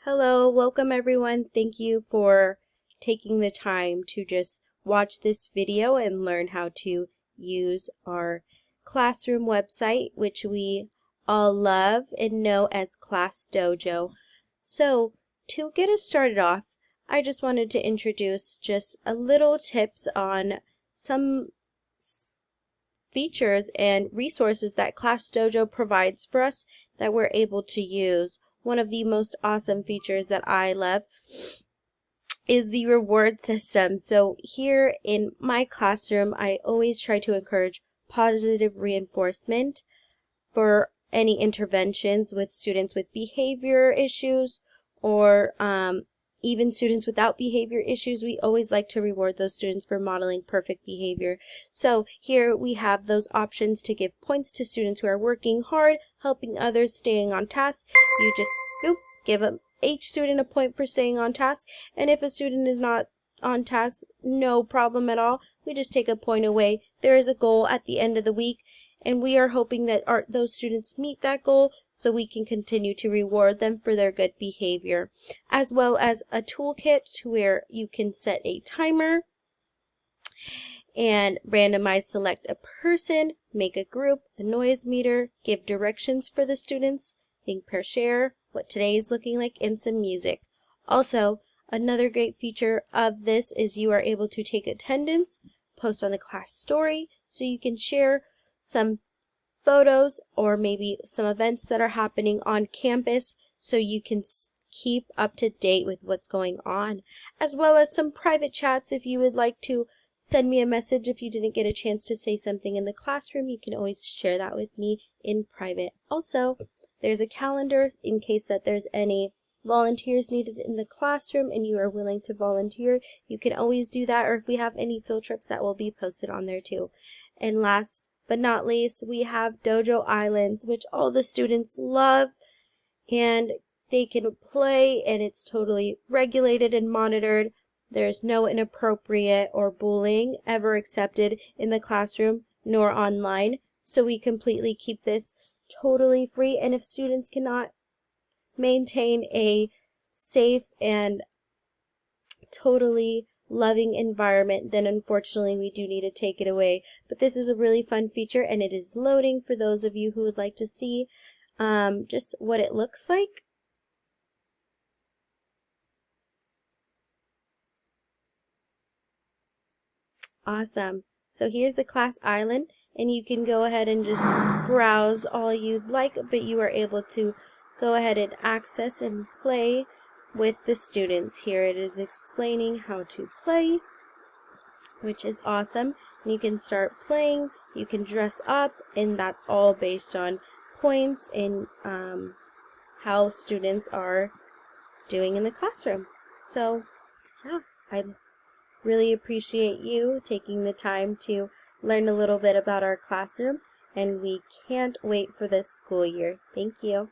Hello, welcome everyone. Thank you for taking the time to just watch this video and learn how to use our classroom website, which we all love and know as Class Dojo. So to get us started off, I just wanted to introduce just a little tips on some features and resources that Class Dojo provides for us that we're able to use. One of the most awesome features that I love is the reward system. So here in my classroom, I always try to encourage positive reinforcement for any interventions with students with behavior issues or even students without behavior issues. We always like to reward those students for modeling perfect behavior. So here we have those options to give points to students who are working hard, helping others, staying on task. You just give each student a point for staying on task, and if a student is not on task, no problem at all. We just take a point away. There is a goal at the end of the week, and we are hoping that those students meet that goal so we can continue to reward them for their good behavior, as well as a toolkit to where you can set a timer and randomize select a person, make a group, a noise meter, give directions for the students, think pair share, what today is looking like, and some music. Also, another great feature of this is you are able to take attendance, post on the class story, so you can share some photos or maybe some events that are happening on campus so you can keep up to date with what's going on, as well as some private chats. If you would like to send me a message if you didn't get a chance to say something in the classroom, you can always share that with me in private. Also, there's a calendar in case that there's any volunteers needed in the classroom and you are willing to volunteer. You can always do that, or if we have any field trips, that will be posted on there too. And last but not least, we have Dojo Islands, which all the students love, and they can play, and it's totally regulated and monitored. There's no inappropriate or bullying ever accepted in the classroom nor online, so we completely keep this totally free. And if students cannot maintain a safe and totally loving environment, then unfortunately we do need to take it away. But this is a really fun feature, and it is loading for those of you who would like to see just what it looks like. Awesome. So here's the class island, and you can go ahead and just browse all you'd like, but you are able to go ahead and access and play with the students. Here it is explaining how to play, which is awesome. And you can start playing, you can dress up, and that's all based on points and how students are doing in the classroom. So yeah, I really appreciate you taking the time to learn a little bit about our classroom, and we can't wait for this school year. Thank you.